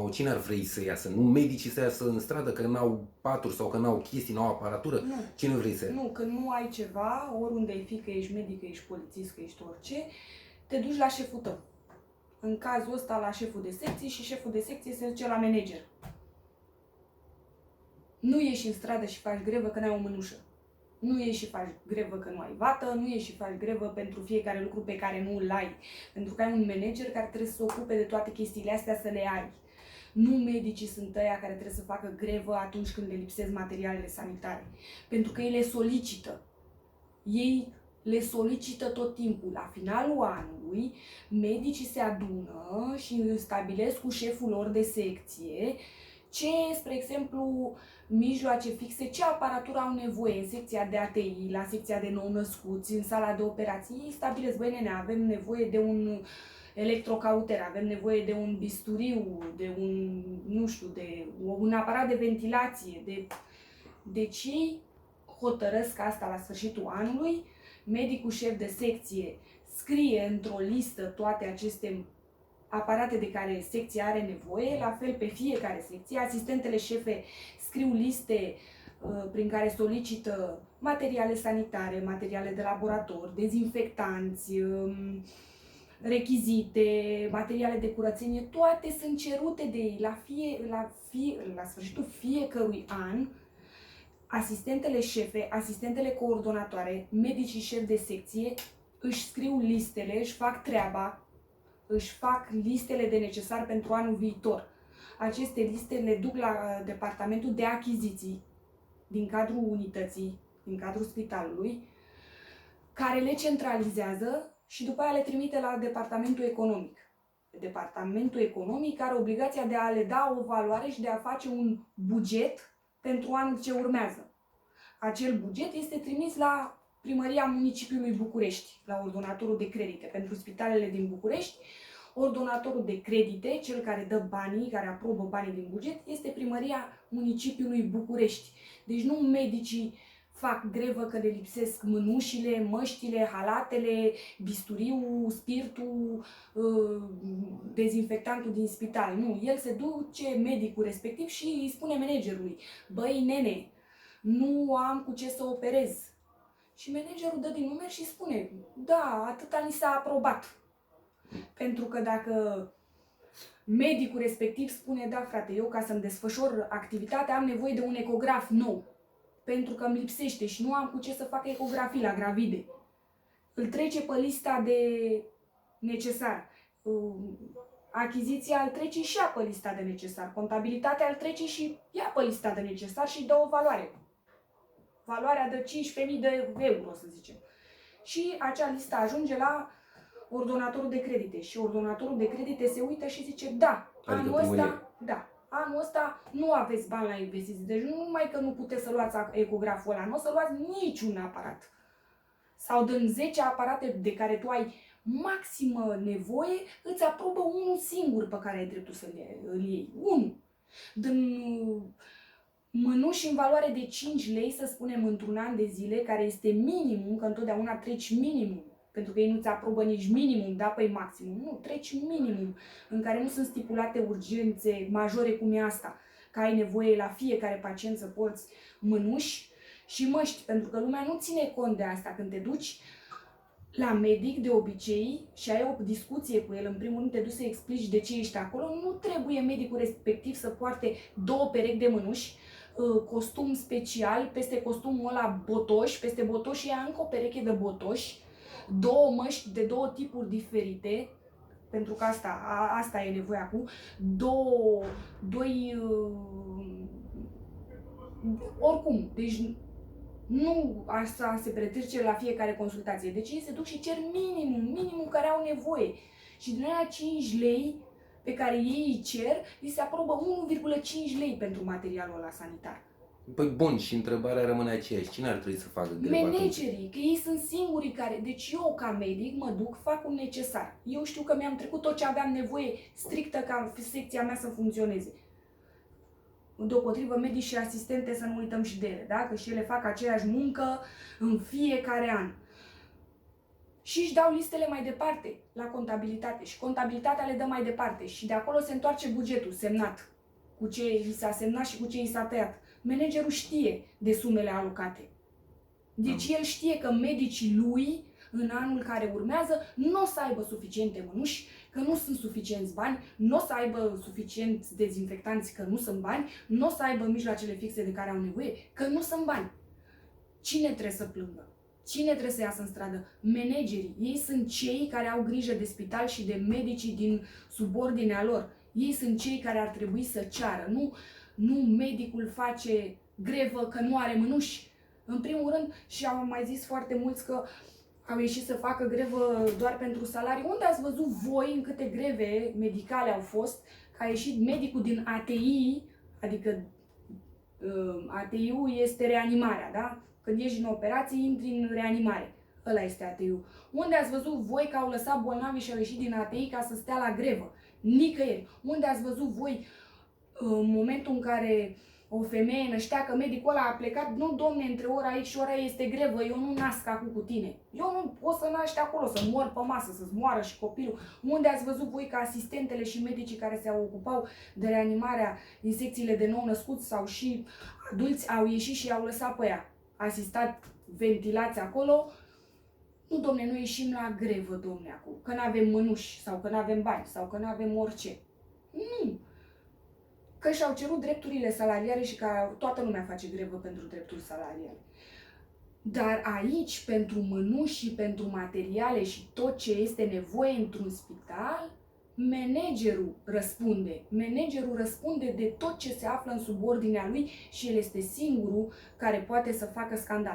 Cine ar vrei să iasă? Nu medicii să iasă în stradă că n-au paturi sau că n-au chestii, n-au aparatură? Nu. Cine vrei să iasă? Nu, când nu ai ceva, oriunde ai fi, că ești medic, că ești polițist, că ești orice, te duci la șeful tău. În cazul ăsta la șeful de secție și șeful de secție se duce la manager. Nu ieși în stradă și faci grevă că n-ai o mânușă. Nu ieși și faci grevă că nu ai vată, nu ieși și faci grevă pentru fiecare lucru pe care nu îl ai. Pentru că ai un manager care trebuie să se ocupe de toate chestiile astea să le ai. Nu medicii sunt ăia care trebuie să facă grevă atunci când le lipsesc materialele sanitare. Pentru că ei le solicită. Ei le solicită tot timpul. La finalul anului, medicii se adună și stabilesc cu șeful lor de secție ce, spre exemplu, mijloace fixe, ce aparatură au nevoie în secția de ATI, la secția de nou-născuți, în sala de operații. Ei stabilesc, băi nene, avem nevoie de un electrocauter, avem nevoie de un bisturiu, de un, nu știu, de un aparat de ventilație. Deci ei hotărăsc asta la sfârșitul anului, medicul șef de secție scrie într-o listă toate aceste aparate de care secția are nevoie, la fel pe fiecare secție. Asistentele șefe scriu liste prin care solicită materiale sanitare, materiale de laborator, dezinfectanți, rechizite, materiale de curățenie, toate sunt cerute de ei. La sfârșitul fiecărui an, asistentele șefe, asistentele coordonatoare, medicii șefi de secție își scriu listele, își fac treaba, își fac listele de necesar pentru anul viitor. Aceste liste le duc la departamentul de achiziții din cadrul unității, din cadrul spitalului, care le centralizează și după aia le trimite la departamentul economic. Departamentul economic are obligația de a le da o valoare și de a face un buget pentru anul ce urmează. Acel buget este trimis la Primăria Municipiului București, la ordonatorul de credite. Pentru spitalele din București, ordonatorul de credite, cel care dă banii, care aprobă banii din buget, este Primăria Municipiului București. Deci nu medicii fac grevă că le lipsesc mânușile, măștile, halatele, bisturiul, spiritul, dezinfectantul din spital. Nu, el se duce, medicul respectiv, și îi spune managerului: băi nene, nu am cu ce să operez. Și managerul dă din numeri și spune: da, atâta ni s-a aprobat. Pentru că dacă medicul respectiv spune: da frate, eu ca să-mi desfășor activitatea am nevoie de un ecograf nou, pentru că îmi lipsește și nu am cu ce să fac ecografii la gravide, îl trece pe lista de necesar. Achiziția îl trece și ea pe lista de necesar. Contabilitatea îl trece și ea pe lista de necesar și îi dă o valoare. Valoarea de 15.000 de euro, să zicem. Și acea listă ajunge la ordonatorul de credite. Și ordonatorul de credite se uită și zice: da, anul ăsta nu aveți bani la investiții. Deci nu numai că nu puteți să luați ecograful ăla, nu o să luați niciun aparat. Sau din 10 aparate de care tu ai maximă nevoie, îți aprobă unul singur pe care ai dreptul să îl iei. Unul. Din mânuși în valoare de 5 lei, să spunem, într-un an de zile, care este minimum, că întotdeauna treci minimum, pentru că ei nu-ți aprobă nici minimum, da, păi maximum. Nu, treci minimum, în care nu sunt stipulate urgențe majore cum e asta, că ai nevoie la fiecare pacient să porți mânuși și măști, pentru că lumea nu ține cont de asta. Când te duci la medic, de obicei, și ai o discuție cu el, în primul rând te duci să explici de ce ești acolo, nu trebuie medicul respectiv să poarte 2 perechi de mânuși, costum special, peste costumul ăla botoși, peste botoși ea încă o pereche de botoși, 2 măști de 2 tipuri diferite, pentru că asta e nevoia acum, oricum, deci nu așa se petrece la fiecare consultație. Deci ei se duc și cer minimum care au nevoie. Și din aia 5 lei pe care ei îi cer, li se aprobă 1,5 lei pentru materialul ăla sanitar. Păi bun, și întrebarea rămâne aceeași. Cine ar trebui să facă greva atunci? Managerii, că ei sunt singurii care... Deci eu, ca medic, mă duc, fac un necesar. Eu știu că mi-am trecut tot ce aveam nevoie strictă ca secția mea să funcționeze. Deopotrivă, medici și asistente, să nu uităm și de ele, da? Că și ele fac aceeași muncă în fiecare an. și își dau listele mai departe la contabilitate și contabilitatea le dă mai departe și de acolo se întoarce bugetul semnat cu ce i s-a semnat și cu ce i s-a tăiat. Managerul știe de sumele alocate. Deci el știe că medicii lui în anul care urmează nu o să aibă suficiente mânuși, că nu sunt suficienți bani, nu o să aibă suficienți dezinfectanți, că nu sunt bani, nu o să aibă mijloacele fixe de care au nevoie, că nu sunt bani. Cine trebuie să plângă? Cine trebuie să iasă în stradă? Managerii. Ei sunt cei care au grijă de spital și de medicii din subordinea lor. Ei sunt cei care ar trebui să ceară. Nu medicul face grevă că nu are mânuși. În primul rând, și am mai zis foarte mulți că au ieșit să facă grevă doar pentru salarii. Unde ați văzut voi în câte greve medicale au fost că a ieșit medicul din ATI, adică ATI-ul este reanimarea, da? Când ești în operație, intri în reanimare. Ăla este ATI-ul. Unde ați văzut voi că au lăsat bolnavi și au ieșit din ATI ca să stea la grevă? Nicăieri. Unde ați văzut voi în momentul în care o femeie năștea că medicul ăla a plecat, nu domne, între ora X și ora Y este grevă, eu nu nasc acum cu tine. Eu nu pot să naști acolo, să mor pe masă, să-ți moară și copilul. Unde ați văzut voi că asistentele și medicii care se ocupau de reanimarea din secțiile de nou-născuți sau și adulți au ieșit și i-au lăsat pe ea? Asistat, ventilați acolo. Nu, domne, noi ieșim la grevă, domne, acum, că n-avem mânuși sau că n-avem bani sau că n-avem orice. Nu! Că și-au cerut drepturile salariale și că toată lumea face grevă pentru drepturi salariale. Dar aici, pentru mânuși și pentru materiale și tot ce este nevoie într-un spital, managerul răspunde. Managerul răspunde de tot ce se află în subordinea lui și el este singurul care poate să facă scandal.